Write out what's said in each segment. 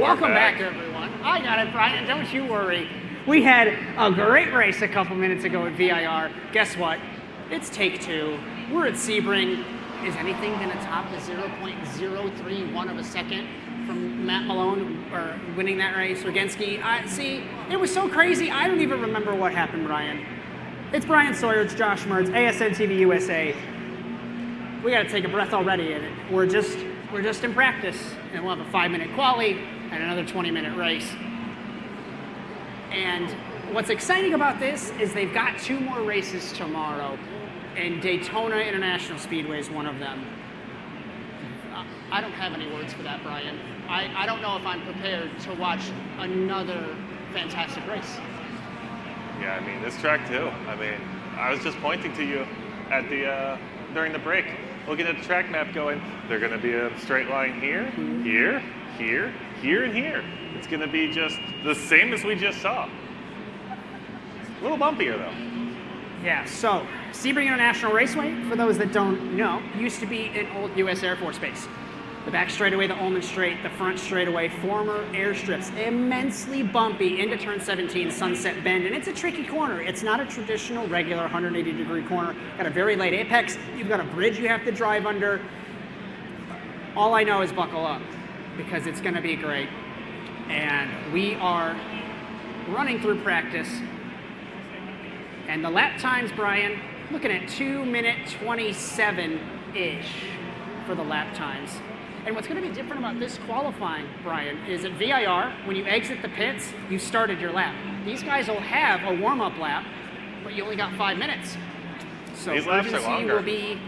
Welcome back, everyone. I got it, Bryan. Don't you worry. We had a great race a couple minutes ago at VIR. Guess what? It's take two. We're at Sebring. Is anything going to top the 0.031 of a second from Matt Malone or winning that race? Wiegenski. See, it was so crazy. I don't even remember what happened, Bryan. It's Bryan Sawyer. It's Josh Mertz. ASN TV USA. We got to take a breath already, and we're just in practice, and we'll have a 5-minute quali and another 20-minute race. And what's exciting about this is they've got 2 more races tomorrow, and Daytona International Speedway is one of them. I don't have any words for that, Bryan. I don't know if I'm prepared to watch another fantastic race. Yeah, I mean, this track too. I mean, I was just pointing to you at the during the break, looking at the track map going, they're going to be a straight line here, here, here, here, and here. It's going to be just the same as we just saw. A little bumpier, though. Yeah, so Sebring International Raceway, for those that don't know, used to be an old U.S. Air Force base. The back straightaway, the Ullman Straight, the front straightaway, former airstrips, immensely bumpy into turn 17, Sunset Bend, and it's a tricky corner. It's not a traditional, regular 180-degree corner. Got a very late apex. You've got a bridge you have to drive under. All I know is buckle up, because it's going to be great. And we are running through practice. And the lap times, Bryan, looking at 2-minute 27-ish for the lap times. And what's going to be different about this qualifying, Bryan, is at VIR, when you exit the pits, you started your lap. These guys will have a warm-up lap, but you only got 5 minutes. So these laps are longer. Will be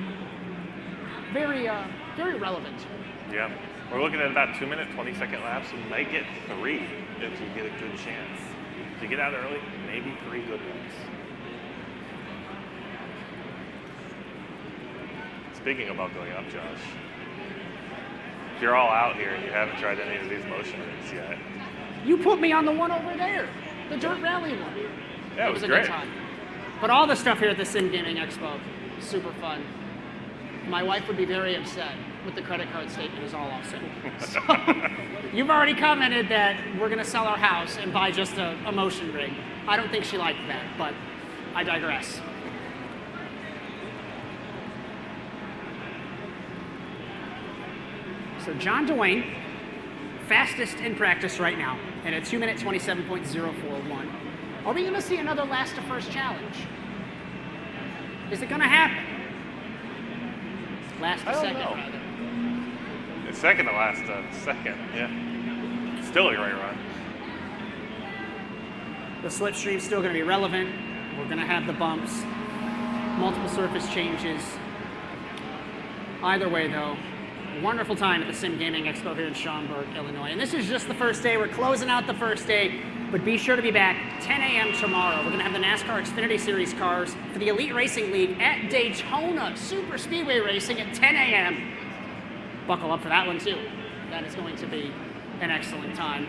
very, very relevant. Yeah, we're looking at about 2-minute, 20-second laps. We might get 3 if you get a good chance. If you get out early, maybe 3 good ones. Speaking about going up, Josh, if you're all out here and you haven't tried any of these motion rigs yet. You put me on the one over there, the Dirt Rally one. Yeah, it was a great. Good time. But all the stuff here at the Sim Gaming Expo, super fun. My wife would be very upset with the credit card statement is all also. So, you've already commented that we're going to sell our house and buy just a motion rig. I don't think she liked that, but I digress. So John Dwayne, fastest in practice right now, and a 2-minute 27.041. Are we going to see another last to first challenge? Is it going to happen? Last to second, rather. It's second to last second, yeah. Still a great run. The slipstream's still going to be relevant. We're going to have the bumps, multiple surface changes. Either way, though, wonderful time at the Sim Gaming Expo here in Schaumburg, Illinois. And this is just the first day. We're closing out the first day, but be sure to be back 10 a.m. tomorrow. We're going to have the NASCAR Xfinity Series cars for the Elite Racing League at Daytona Super Speedway Racing at 10 a.m. Buckle up for that one, too. That is going to be an excellent time.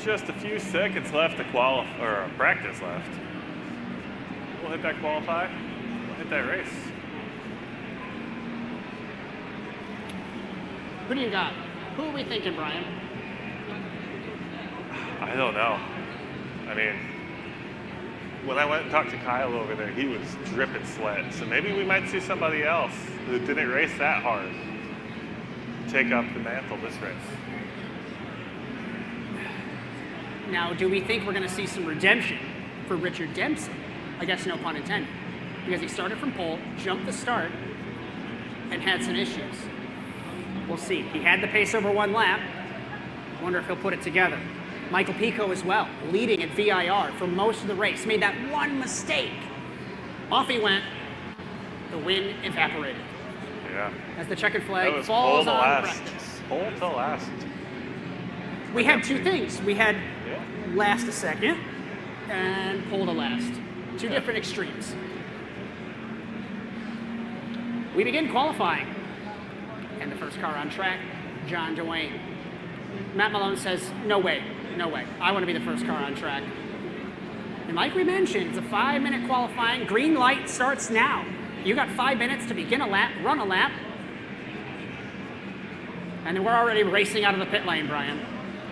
Just a few seconds left to qualify, or practice left. We'll hit that qualify. We'll hit that race. Who do you got? Who are we thinking, Bryan? I don't know. I mean, when I went and talked to Kyle over there, he was dripping sweat. So maybe we might see somebody else who didn't race that hard take up the mantle this race. Now, do we think we're going to see some redemption for Richard Dempsey? I guess no pun intended. Because he started from pole, jumped the start, and had some issues. We'll see. He had the pace over 1 lap. Wonder if he'll put it together. Michael Pico as well, leading at VIR for most of the race. Made that one mistake. Off he went. The win evaporated. Yeah. As the checkered flag was falls pole to on last. practice. Pole to last. We had 2 things. We had last to second and pole to last. 2 different extremes. We begin qualifying. And the first car on track, John Dwayne. Matt Malone says, no way, no way. I want to be the first car on track. And like we mentioned, it's a 5-minute qualifying. Green light starts now. You got 5 minutes to begin a lap, run a lap, and then we're already racing out of the pit lane, Bryan,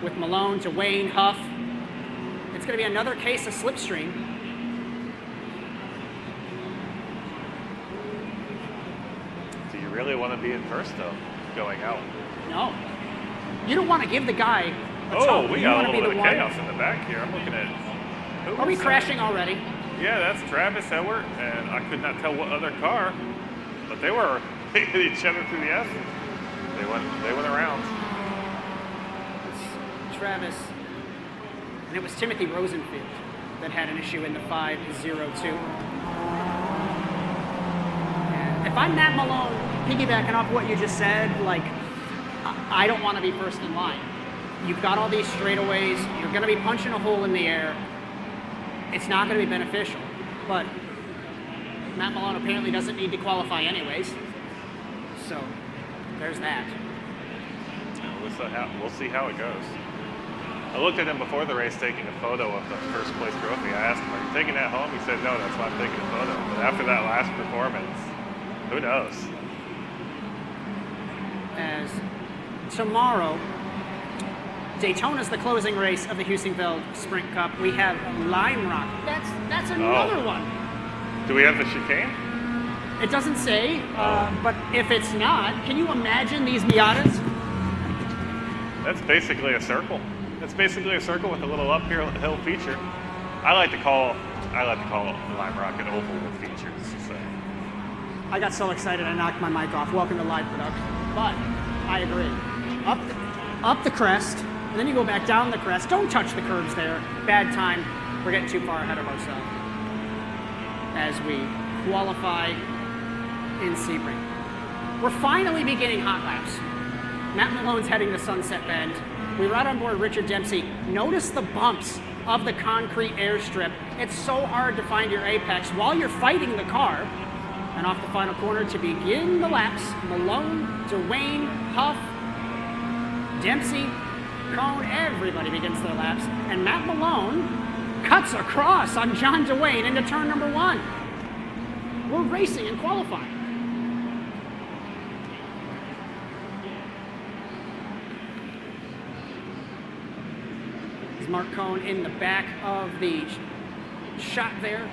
with Malone, Dwayne, Huff. It's going to be another case of slipstream. Do you really want to be in first, though, going out? No. You don't want to give the guy a Oh, toe. we You got a want to little be bit the of one. chaos in the back here. I'm looking at... who Are we is that? crashing already? Yeah, that's Travis Ewert, and I could not tell what other car, but they were hitting each other through the S. They went around. It's Travis. And it was Timothy Rosenfield that had an issue in the 502. And if I'm Matt Malone, piggybacking off what you just said, like, I don't want to be first in line. You've got all these straightaways. You're going to be punching a hole in the air. It's not going to be beneficial. But Matt Malone apparently doesn't need to qualify anyways. So there's that. We'll see how it goes. I looked at him before the race taking a photo of the first place trophy. I asked him, are you taking that home? He said, no, that's why I'm taking a photo. But after that last performance, who knows? As tomorrow, Daytona's the closing race of the Heusinkveld Sprint Cup. We have Lime Rock. That's another one. Do we have the chicane? It doesn't say, but if it's not, can you imagine these Miatas? That's basically a circle. It's basically a circle with a little uphill feature. I like to call Lime Rock an oval with features. So. I got so excited I knocked my mic off. Welcome to live production. But I agree. Up the crest, and then you go back down the crest. Don't touch the curbs there. Bad time. We're getting too far ahead of ourselves. As we qualify in Sebring. We're finally beginning hot laps. Matt Malone's heading to Sunset Bend. We ride on board Richard Dempsey. Notice the bumps of the concrete airstrip. It's so hard to find your apex while you're fighting the car. And off the final corner to begin the laps, Malone, Dwayne, Huff, Dempsey, Cone, everybody begins their laps. And Matt Malone cuts across on John Dwayne into turn number 1. We're racing and qualifying. Mark Cone in the back of the shot there.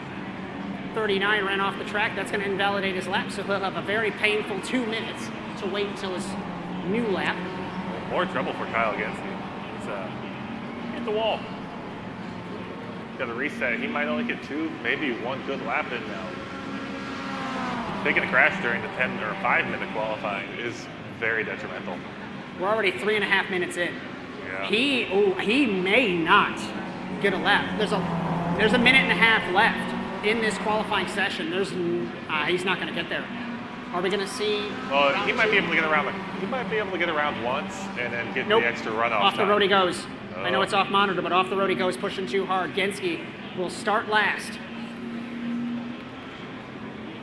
39 ran off the track. That's going to invalidate his lap, so he'll have a very painful 2 minutes to wait until his new lap. More trouble for Kyle Genske. He's hit the wall. Got to reset. He might only get 2, maybe 1 good lap in now. Taking a crash during the 10 or 5-minute qualifying is very detrimental. We're already 3.5 minutes in. Yeah. He may not get a lap. There's a minute and a half left in this qualifying session. He's not going to get there. Are we going to see? Well, he might be able to get around. He might be able to get around once and then get Nope. the extra runoff. Off the road he goes. Oh. I know it's off monitor, but off the road he goes, pushing too hard. Genske will start last.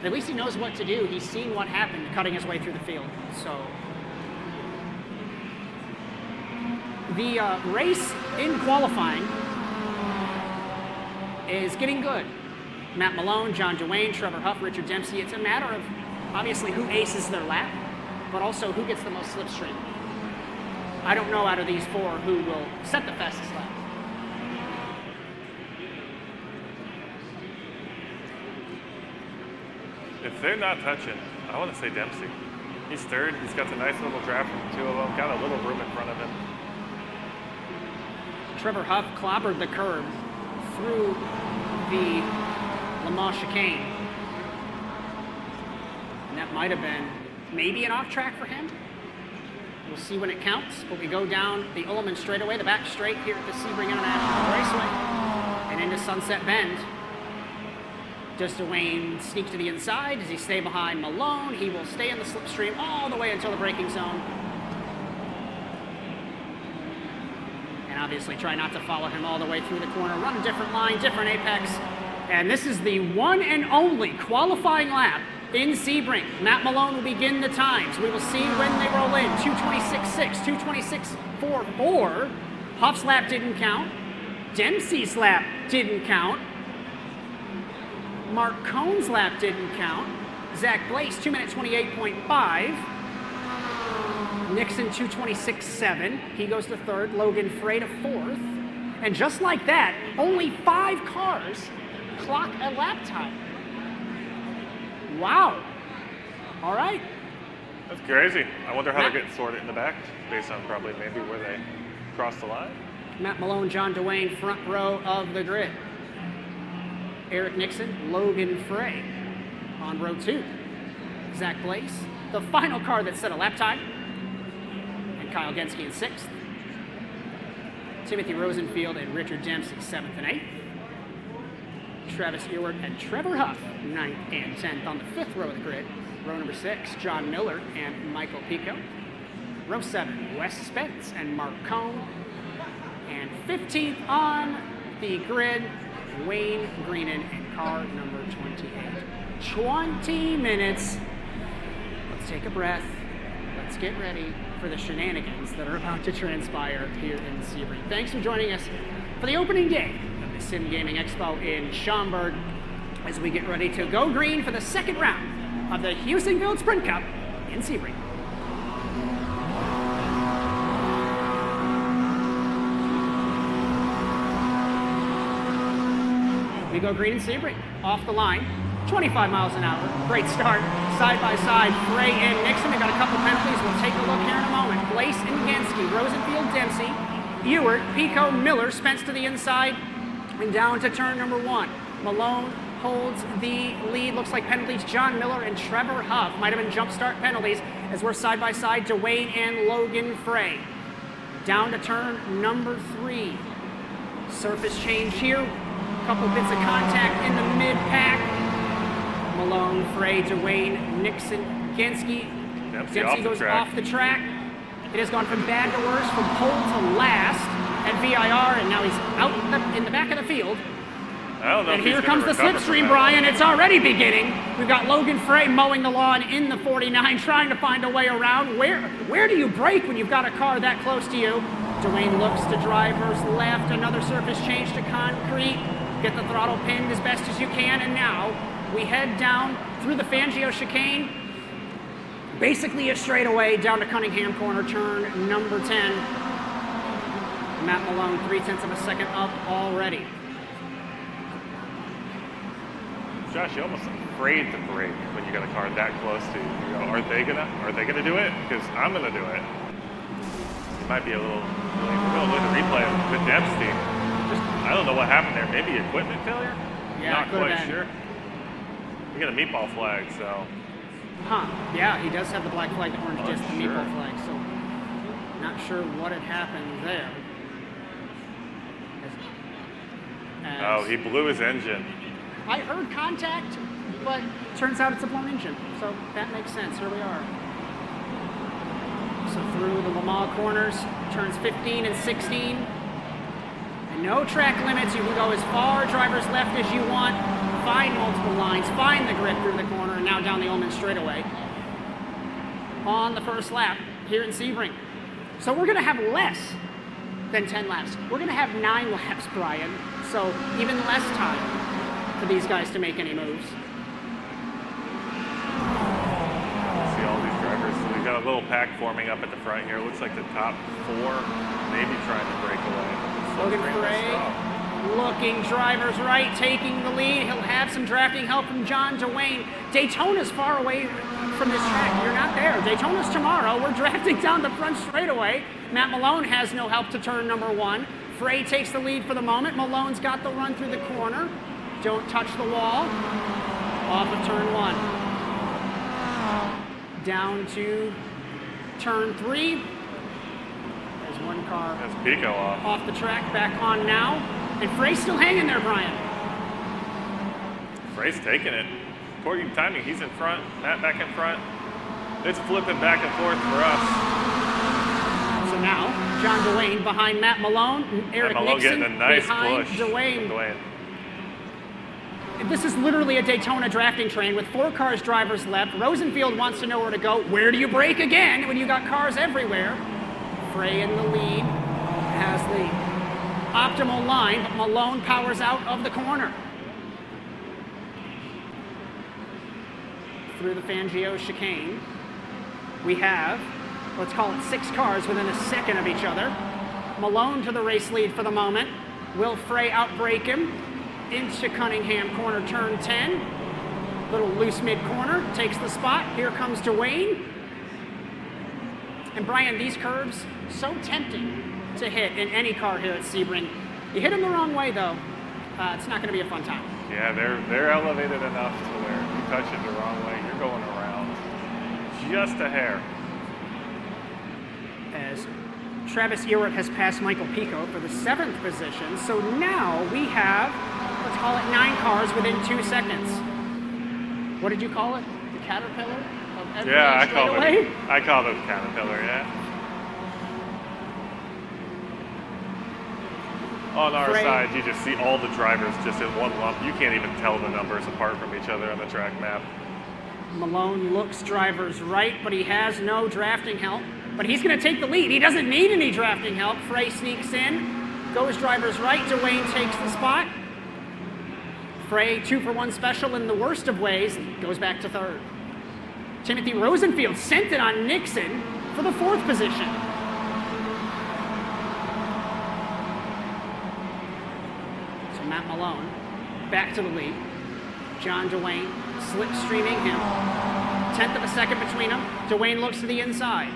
At least he knows what to do. He's seen what happened cutting his way through the field. So the race in qualifying is getting good. Matt Malone, John Dwayne, Trevor Huff, Richard Dempsey. It's a matter of obviously who aces their lap, but also who gets the most slipstream. I don't know out of these 4 who will set the fastest lap. If they're not touching, I want to say Dempsey. He's third. He's got the nice little draft from the 2 of them. Got a little room in front of him. Trevor Huff clobbered the curb through the Le Mans chicane. And that might have been maybe an off track for him. We'll see when it counts, but we go down the Ullman straightaway, the back straight here at the Sebring International Raceway, and into Sunset Bend. Does Dwayne sneak to the inside? Does he stay behind Malone? He will stay in the slipstream all the way until the braking zone. And obviously try not to follow him all the way through the corner. Run a different line, different apex. And this is the one and only qualifying lap in Sebring. Matt Malone will begin the times. We will see when they roll in. 2:26.6, 2:26.44. Huff's lap didn't count. Dempsey's lap didn't count. Mark Cohn's lap didn't count. Zach Blaze, 2-minute 28.5. Nixon, 2:26.7. He goes to third. Logan Frey to fourth. And just like that, only 5 cars clock a lap time. Wow. All right. That's crazy. I wonder how they're getting sorted in the back, based on probably maybe where they crossed the line. Matt Malone, John Dwayne, front row of the grid. Eric Nixon, Logan Frey on row 2. Zach Blaze, the final car that set a lap time. And Kyle Genske in 6th. Timothy Rosenfield and Richard Dempsey, 7th and 8th. Travis Ewart and Trevor Huff, 9th and 10th on the 5th row of the grid. Row number 6, John Miller and Michael Pico. Row 7, Wes Spence and Mark Cohn. And 15th on the grid, Wayne Greenan in car number 28. 20 minutes. Let's take a breath. Let's get ready for the shenanigans that are about to transpire here in Sebring. Thanks for joining us for the opening day of the Sim Gaming Expo in Schaumburg as we get ready to go green for the second round of the Heusinkveld Sprint Cup in Sebring. We go green in Sebring, off the line, 25 miles an hour, great start, side by side, Frey and Nixon. They got a couple penalties, we'll take a look here in a moment. Blaze and Genske, Rosenfield, Dempsey, Ewart, Pico, Miller, Spence to the inside, and down to turn number 1. Malone holds the lead, looks like penalties, John Miller and Trevor Huff. Might have been jump start penalties as we're side by side, Dwayne and Logan Frey. Down to turn number 3. Surface change here. Couple bits of contact in the mid-pack. Malone, Frey, Dwayne, Nixon, Genske. Dempsey goes off the track. It has gone from bad to worse, from pole to last at VIR, and now he's out in the back of the field. I don't know. And here comes the slipstream, Bryan. It's already beginning. We've got Logan Frey mowing the lawn in the 49, trying to find a way around. Where do you brake when you've got a car that close to you? Dwayne looks to driver's left. Another surface change to concrete. Get the throttle pinned as best as you can, and now we head down through the Fangio chicane, basically a straightaway down to Cunningham Corner, turn number 10. Matt Malone, 0.3 of a second up already. Josh, you're almost afraid to brake when you got a car that close to you. You go, are they gonna do it? Because I'm gonna do it. It might be a little. We're gonna look at the replay with Dempsey. I don't know what happened there. Maybe equipment failure? Yeah, not quite been. sure. We got a meatball flag, so. Huh. Yeah, he does have the black flag, the orange disc, the sure. meatball flag. So, not sure what had happened there. Oh, he blew his engine. I heard contact, but turns out it's a blown engine. So that makes sense. Here we are. So through the Lamar corners, turns 15 and 16. And no track limits. You can go as far driver's left as you want. Find multiple lines. Find the grip through the corner. And now down the Ullman straightaway. On the first lap here in Sebring. So we're going to have less than 10 laps. We're going to have 9 laps, Bryan. So even less time for these guys to make any moves. See all these drivers. So we've got a little pack forming up at the front here. Looks like the top 4 maybe trying to break away. Logan Frey looking driver's right, taking the lead. He'll have some drafting help from John Dwayne. Daytona's far away from this track. You're not there. Daytona's tomorrow. We're drafting down the front straightaway. Matt Malone has no help to turn number 1. Frey takes the lead for the moment. Malone's got the run through the corner. Don't touch the wall. Off of turn 1. Down to turn 3. There's one car. That's Pico off the track, back on now. And Frey's still hanging there, Bryan. Frey's taking it. According to timing, he's in front. Matt back in front. It's flipping back and forth for us. So now, John Dwayne behind Matt Malone. Eric Malone Nixon getting a nice behind push Dwayne. from Dwayne. This is literally a Daytona drafting train with 4 cars drivers left. Rosenfield wants to know where to go. Where do you brake again when you got cars everywhere? Frey in the lead has the optimal line, but Malone powers out of the corner. through the Fangio chicane. We have, let's call it 6 cars within a second of each other. Malone to the race lead for the moment. Will Frey outbrake him into Cunningham corner, turn 10. Little loose mid-corner, takes the spot. Here comes Dwayne. And Bryan, these curves, so tempting to hit in any car here at Sebring. You hit them the wrong way, though. It's not going to be a fun time. Yeah, they're elevated enough to where if you touch it the wrong way, you're going around just a hair. As Travis Ewart has passed Michael Pico for the 7th position. So now we have, let's call it 9 cars within 2 seconds. What did you call it? The caterpillar of every straightaway? I called it caterpillar, yeah. On our side, you just see all the drivers just in one lump. You can't even tell the numbers apart from each other on the track map. Malone looks drivers right, but he has no drafting help. But he's going to take the lead. He doesn't need any drafting help. Frey sneaks in, goes drivers right. Dwayne takes the spot. Frey 2-for-1 special in the worst of ways, goes back to 3rd. Timothy Rosenfield sent it on Nixon for the 4th position. So Matt Malone back to the lead. John Dwayne slipstreaming him. 1/10 of a second between them. Dwayne looks to the inside.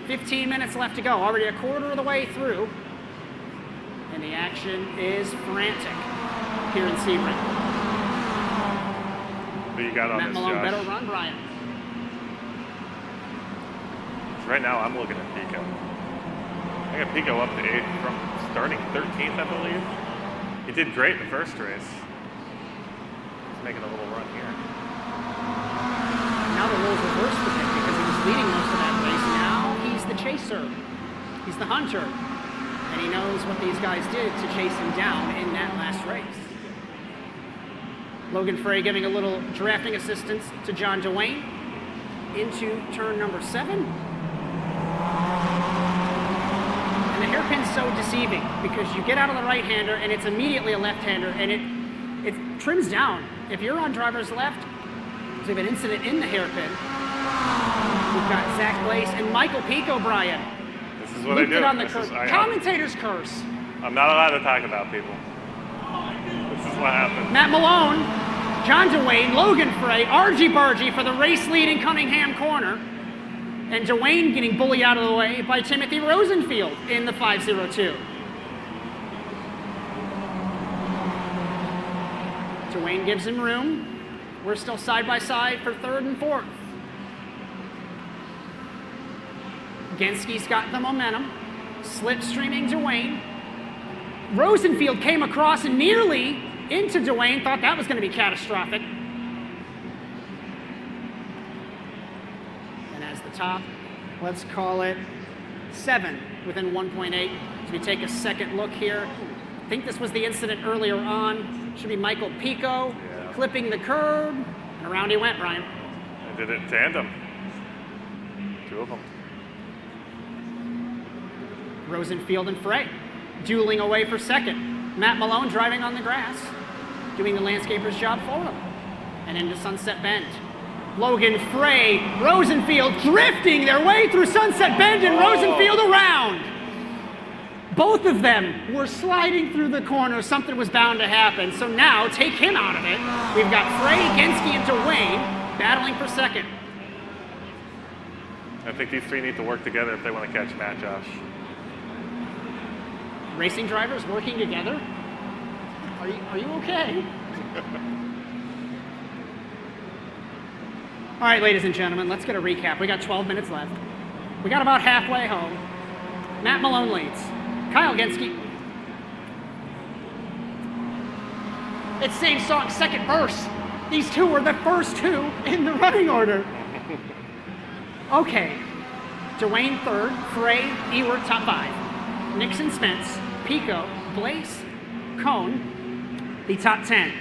15 minutes left to go, already a quarter of the way through. And the action is frantic here in Sebring. What you got on Matt this, Malone Josh? better run, Bryan. Right now, I'm looking at Pico. I got Pico up to 8th from starting 13th, I believe. He did great in the first race. He's making a little run here. Now the roles reversed for him because he was leading most of that race. Now he's the chaser. He's the hunter. And he knows what these guys did to chase him down in that last race. Logan Frey giving a little drafting assistance to John Dwayne into turn number 7. And the hairpin's so deceiving because you get out of the right-hander and it's immediately a left-hander and it trims down. If you're on driver's left, there's an incident in the hairpin. We've got Zach Blaze and Michael Pico, Bryan. This is what I do. It on the curse. Commentator's curse. I'm not allowed to talk about people. This is what happened. Matt Malone, John Dwayne, Logan Frey, argy-bargy for the race lead in Cunningham corner. And Dwayne getting bullied out of the way by Timothy Rosenfield in the 502. Dwayne gives him room. We're still side by side for 3rd and 4th. Genski's got the momentum. Slipstreaming Dwayne. Rosenfield came across and nearly into Dwayne. Thought that was going to be catastrophic. And as the top, let's call it 7 within 1.8. As we take a second look here. I think this was the incident earlier on. Should be Michael Pico clipping the curb. And around he went, Bryan. They did it in tandem. 2 of them. Rosenfield and Frey dueling away for 2nd. Matt Malone driving on the grass, doing the landscaper's job for him. And into Sunset Bend. Logan Frey, Rosenfield drifting their way through Sunset Bend and Rosenfield around. Both of them were sliding through the corner. Something was bound to happen. So now take him out of it. We've got Frey, Genski, and Dwayne battling for 2nd. I think these 3 need to work together if they want to catch Matt, Josh. Racing drivers working together? Are you okay? All right, ladies and gentlemen, let's get a recap. We got 12 minutes left. We got about halfway home. Matt Malone leads. Kyle Genski. It's same song, 2nd verse. These 2 were the first 2 in the running order. Okay. Dwayne 3rd, Frey, Ewart top 5. Nixon, Spence, Pico, Blaze, Cone, the top 10.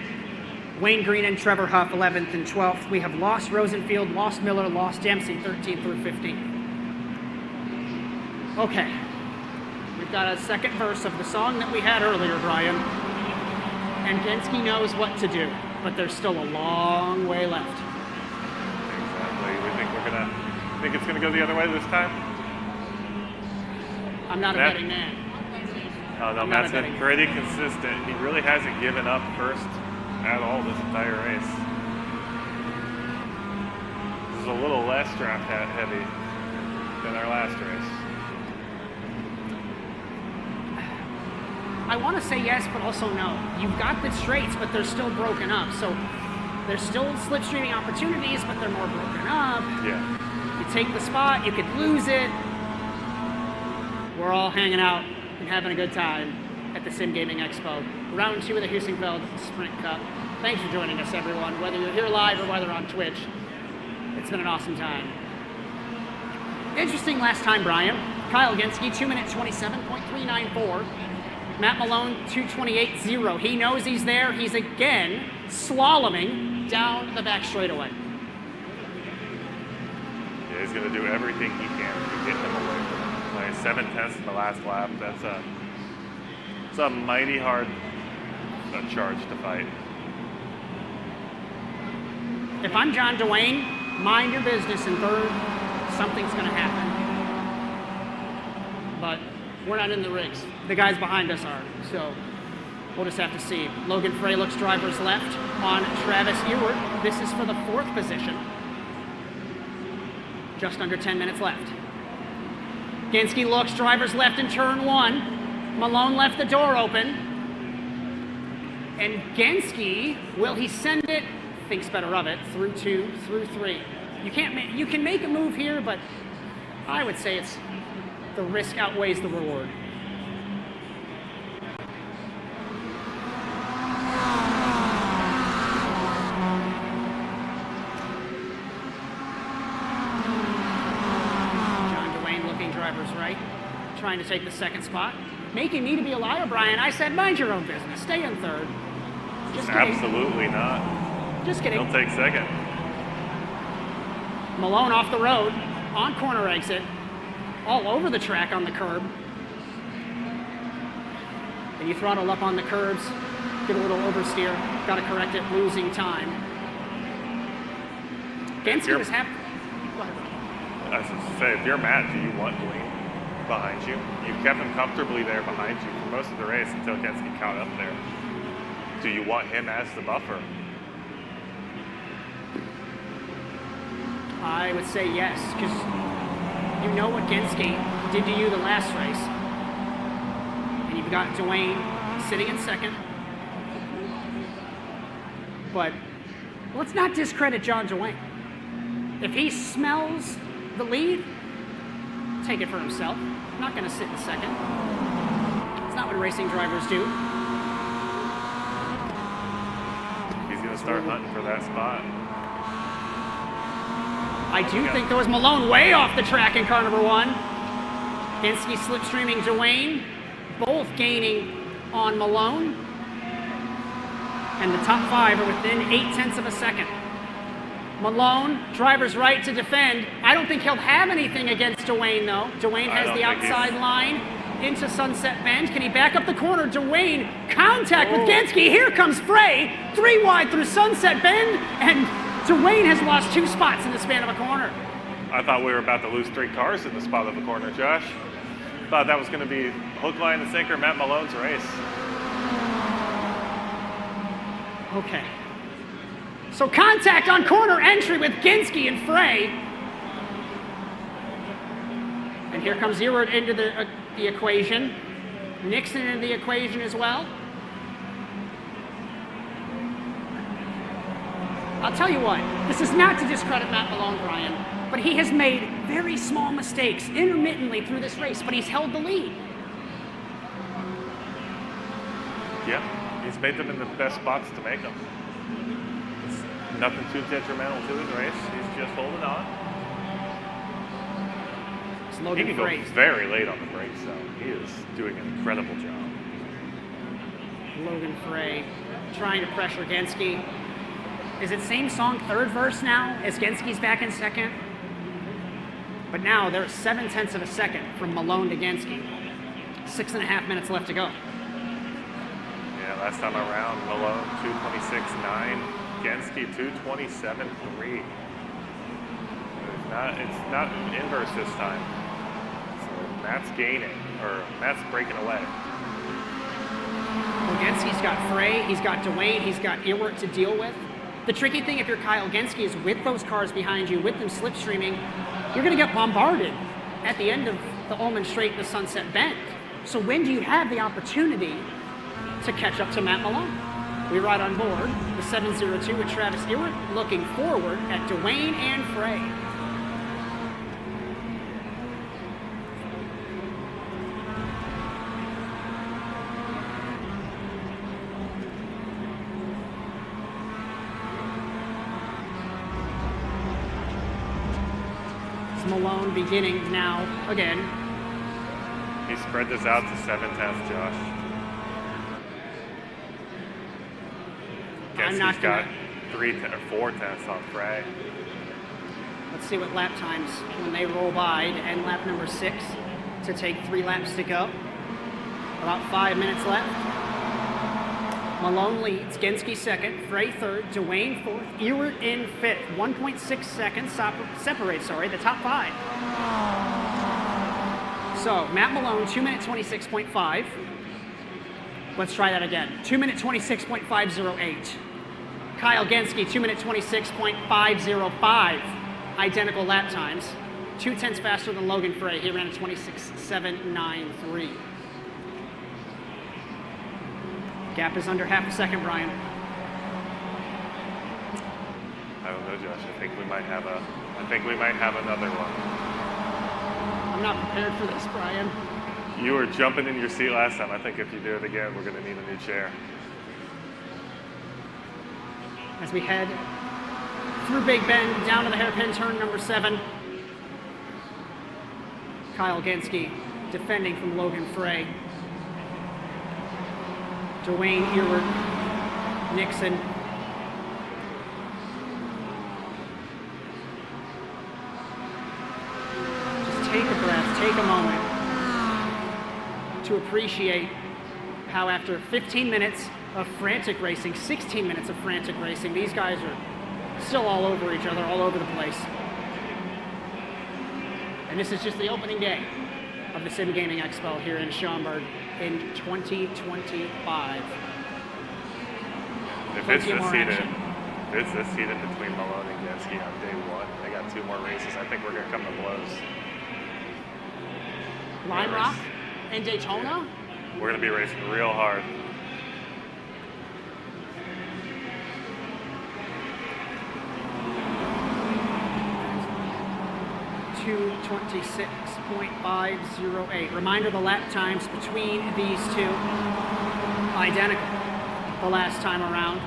Wayne Green and Trevor Huff, 11th and 12th. We have lost Rosenfield, lost Miller, lost Dempsey, 13th through 15th. Okay. We've got a 2nd verse of the song that we had earlier, Bryan. And Genski knows what to do, but there's still a long way left. think it's gonna go the other way this time? I'm not a Matt? betting man. Oh no, I'm not Matt's a been betting man. pretty consistent. He really hasn't given up first at all this entire race. This is a little less draft heavy than our last race. I want to say yes, but also no. You've got the straights, but they're still broken up. So there's still slipstreaming opportunities, but they're more broken up. Yeah. You take the spot, you could lose it. We're all hanging out and having a good time at the Sim Gaming Expo. Round 2 of the Heusinkveld Sprint Cup. Thanks for joining us, everyone, whether you're here live or whether on Twitch. It's been an awesome time. Interesting last time, Bryan. Kyle Genske, 2 minute 27.394. Matt Malone, 2:28.0. He knows he's there. He's again slaloming down the back straightaway. Yeah, he's going to do everything he can to get him away from him. Like 7/10 in the last lap. It's a mighty hard charge to fight. If I'm John Dwayne, mind your business in third. Something's going to happen. But we're not in the race. The guys behind us are. So we'll just have to see. Logan Frey looks driver's left on Travis Ewart. This is for the 4th position. Just under 10 minutes left. Genske looks driver's left in turn 1. Malone left the door open. And Genske, will he send it? Thinks better of it. Through 2, through 3. You can make a move here, but I would say it's the risk outweighs the reward. John Dwayne looking driver's right, trying to take the 2nd spot. Making me to be a liar, Bryan. I said, mind your own business. Stay in 3rd. Just kidding. Absolutely not. Just kidding. He'll take 2nd. Malone off the road, on corner exit, all over the track on the curb. And you throttle up on the curbs, get a little oversteer, got to correct it, losing time. Genske was happy. Go ahead. I was going to say, if you're Matt, do you want Dwayne behind you? You've kept him comfortably there behind you for most of the race until Genske caught up there. Do you want him as the buffer? I would say yes, because you know what Genske did to you the last race. And you've got Dwayne sitting in 2nd. But let's not discredit John Dwayne. If he smells the lead, take it for himself. Not going to sit in 2nd. It's not what racing drivers do. He's going to start hunting for that spot. I do think there was Malone way off the track in car number 1. Genske slipstreaming Dwayne, both gaining on Malone. And the top 5 are within 0.8 of a second. Malone, driver's right to defend. I don't think he'll have anything against Dwayne, though. Dwayne has the outside line into Sunset Bend. Can he back up the corner? Dwayne, contact with Genske. Here comes Frey, 3 wide through Sunset Bend, and Dwayne has lost 2 spots in the span of a corner. I thought we were about to lose 3 cars in the spot of the corner, Josh. Thought that was going to be hook, line, and sinker Matt Malone's race. Okay. So contact on corner entry with Genske and Frey. And here comes Ewart into the equation. Nixon into the equation as well. I'll tell you what, this is not to discredit Matt Malone, Bryan, but he has made very small mistakes intermittently through this race, but he's held the lead. Yeah, he's made them in the best spots to make them. It's nothing too detrimental to his race. He's just holding on. It's Logan He can Frey. go very late on the brakes, so he is doing an incredible job. Logan Frey trying to pressure Genske. Is it same song, 3rd verse now, as Genske's back in 2nd? But now they're 0.7 of a second from Malone to Genske. 6.5 minutes left to go. Yeah, last time around, Malone 2:26.9, Genske 2:27.3. It's not inverse this time. So Matt's gaining, or Matt's breaking away. Genski's got Frey, he's got Dwayne, he's got Ewert to deal with. The tricky thing if you're Kyle Genski is with those cars behind you, with them slipstreaming, you're going to get bombarded at the end of the Ullman Straight, the Sunset Bend. So when do you have the opportunity to catch up to Matt Malone? We ride on board the 702 with Travis Ewert, looking forward at Dwayne and Frey. Malone beginning now again. He spread this out to 7 tenths, Josh. Genski's got 4 tenths on Frey. Let's see what lap times when they roll by to end lap number 6 to take 3 laps to go. About 5 minutes left. Malone leads, Genski second, Frey third, Dwayne fourth, Ewert in fifth. 1.6 seconds separates the top 5. So Matt Malone, 2-minute 26.5. Let's try that again. 2-minute 26.508. Kyle Genski, 2-minute 26.505. Identical lap times. 2 tenths faster than Logan Frey. He ran a 26.793. Gap is under half a second, Bryan. I don't know, Josh. I think we might have another one. I'm not prepared for this, Bryan. You were jumping in your seat last time. I think if you do it again, we're going to need a new chair. As we head through Big Bend, down to the hairpin turn number 7. Kyle Genski defending from Logan Frey. Dwayne Ewert, Nixon. Just take a breath, take a moment to appreciate how after 15 minutes of frantic racing, 16 minutes of frantic racing, these guys are still all over each other, all over the place. And this is just the opening day of the Sim Gaming Expo here in Schaumburg in 2025. If it's this seated between Malone and Genski on day 1, they got 2 more races. I think we're going to come to blows. Lime Rock and Daytona? We're going to be racing real hard. 2:26.508. Reminder, the lap times between these two identical the last time around.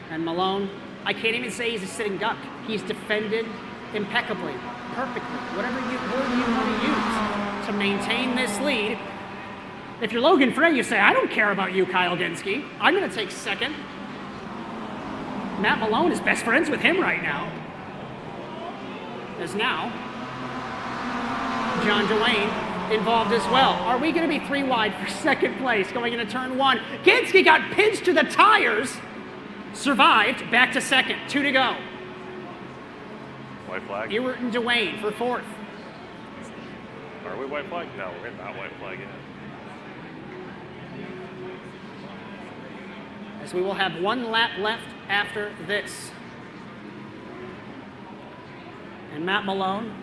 And Malone, I can't even say he's a sitting duck. He's defended impeccably, perfectly, whatever word you want to use to maintain this lead. If you're Logan Frey, you say, I don't care about you, Kyle Genski. I'm going to take second. Matt Malone is best friends with him right now. As now, John Dwayne involved as well. Are we going to be 3 wide for second place going into turn 1? Genski got pinched to the tires, survived, back to second, 2 to go. White flag? Ewert and Dwayne for 4th. Are we white flag? No, we're not white flag yet. As we will have 1 lap left after this. And Matt Malone,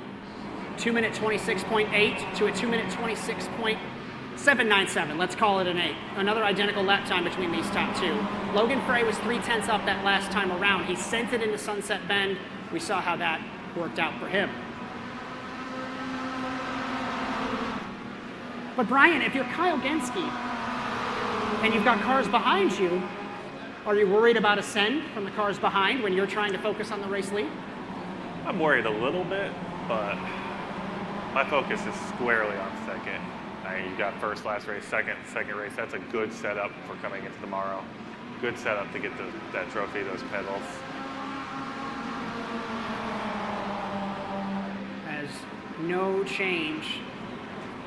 2-minute 26.8 to a 2-minute 26.797. Let's call it an 8. Another identical lap time between these top 2. Logan Frey was 3 tenths up that last time around. He sent it into Sunset Bend. We saw how that worked out for him. But Bryan, if you're Kyle Genski and you've got cars behind you, are you worried about a send from the cars behind when you're trying to focus on the race lead? I'm worried a little bit, but my focus is squarely on second. You got first, last race, second race. That's a good setup for coming into tomorrow. Good setup to get that trophy, those pedals. As no change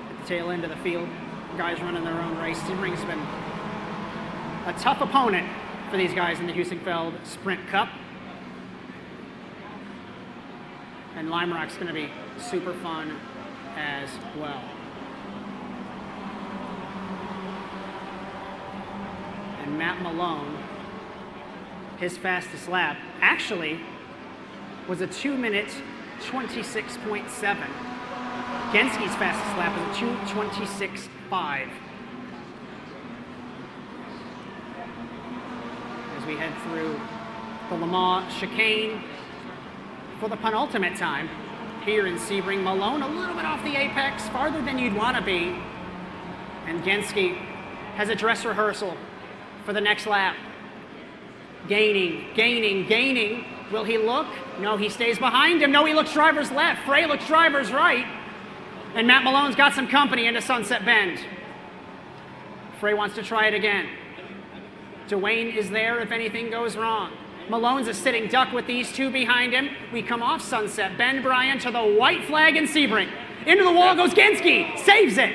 at the tail end of the field. Guys running their own race. Sebring's been a tough opponent for these guys in the Heusinkveld Sprint Cup. And Lime Rock's going to be super fun as well. And Matt Malone, his fastest lap, actually was a 2-minute 26.7. Genski's fastest lap is a 2:26.5. As we head through the Le Mans chicane for the penultimate time here in Sebring. Malone a little bit off the apex, farther than you'd want to be. And Genski has a dress rehearsal for the next lap. Gaining, gaining, gaining. Will he look? No, he stays behind him. No, he looks driver's left. Frey looks driver's right. And Matt Malone's got some company into Sunset Bend. Frey wants to try it again. Dwayne is there if anything goes wrong. Malone's a sitting duck with these two behind him. We come off Sunset Bend, Bryan, to the white flag in Sebring. Into the wall goes Genski, saves it.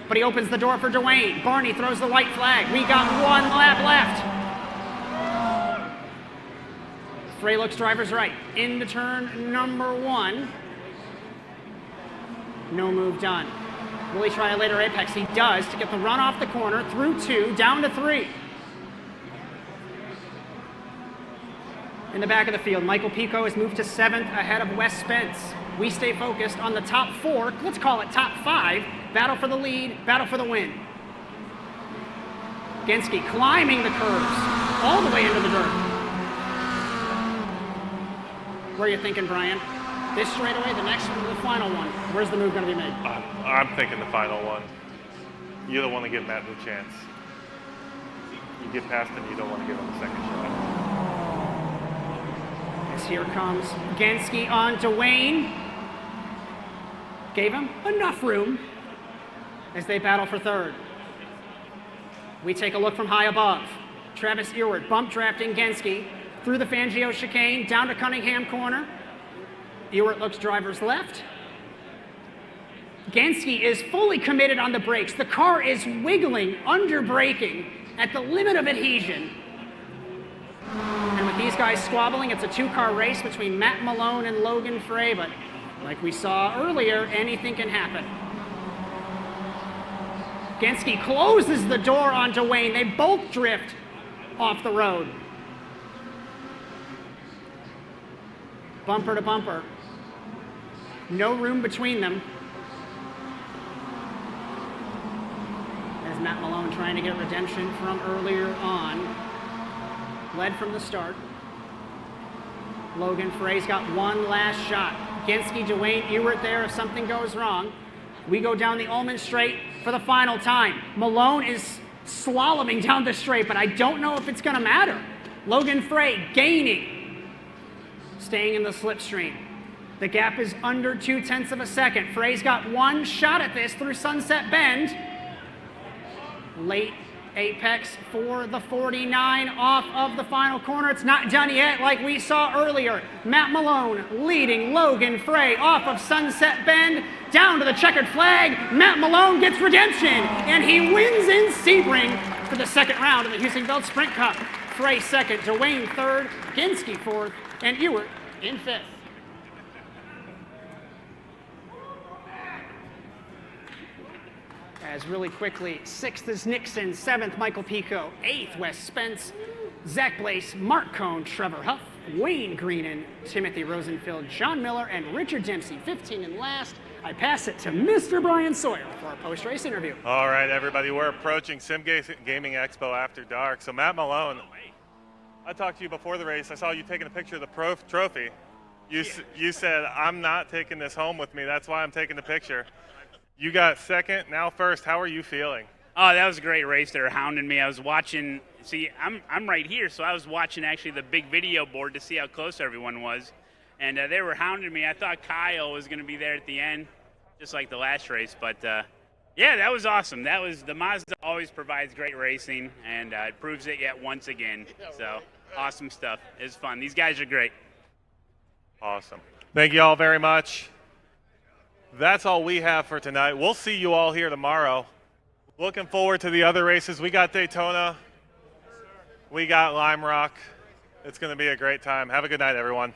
But he opens the door for Dwayne. Barney throws the white flag. We got one lap left. Frey looks driver's right. Into turn number 1. No move done. Will he try a later apex? He does to get the run off the corner, through 2, down to 3. In the back of the field, Michael Pico has moved to 7th ahead of Wes Spence. We stay focused on the top 4, let's call it top 5, battle for the lead, battle for the win. Genski climbing the curves, all the way into the dirt. Where are you thinking, Bryan? This straightaway, the next one, or the final one? Where's the move going to be made? I'm thinking the final one. You don't want to give Matt the chance. You get past him, you don't want to give him a second shot. As here comes Genski on Dwayne. Gave him enough room as they battle for 3rd. We take a look from high above. Travis Ewart bump drafting Genski through the Fangio chicane, down to Cunningham corner. Ewart looks driver's left. Genski is fully committed on the brakes. The car is wiggling, under braking, at the limit of adhesion. And with these guys squabbling, it's a 2-car race between Matt Malone and Logan Frey, but like we saw earlier, anything can happen. Genski closes the door on Dwayne. They both drift off the road. Bumper to bumper. No room between them. As Matt Malone trying to get redemption from earlier on. Led from the start. Logan Frey's got one last shot. Genski, Dwayne, Ewart there if something goes wrong. We go down the Ullman straight for the final time. Malone is slaloming down the straight, but I don't know if it's going to matter. Logan Frey gaining. Staying in the slipstream. The gap is under 0.2 of a second. Frey's got one shot at this through Sunset Bend. Late apex for the 49 off of the final corner. It's not done yet like we saw earlier. Matt Malone leading Logan Frey off of Sunset Bend down to the checkered flag. Matt Malone gets redemption and he wins in Sebring for the 2nd round of the Heusinkveld Sprint Cup. Frey 2nd, Dwayne 3rd, Genski 4th, and Ewart in 5th. As really quickly, 6th is Nixon, 7th Michael Pico, 8th Wes Spence, Zach Blaise, Mark Cohn, Trevor Huff, Wayne Greenan, Timothy Rosenfield, John Miller, and Richard Dempsey, 15 and last. I pass it to Mr. Bryan Sawyer for our post-race interview. All right, everybody, we're approaching Sim Gaming Expo after dark. So Matt Malone, I talked to you before the race. I saw you taking a picture of the trophy. You said, I'm not taking this home with me. That's why I'm taking the picture. You got 2nd, now 1st. How are you feeling? Oh, that was a great race. They were hounding me. I was watching. See, I'm right here, so I was watching actually the big video board to see how close everyone was. And they were hounding me. I thought Kyle was going to be there at the end, just like the last race. But, yeah, that was awesome. The Mazda always provides great racing, and it proves it yet once again. So, awesome stuff. It was fun. These guys are great. Awesome. Thank you all very much. That's all we have for tonight. We'll see you all here tomorrow. Looking forward to the other races. We got Daytona. We got Lime Rock. It's going to be a great time. Have a good night, everyone.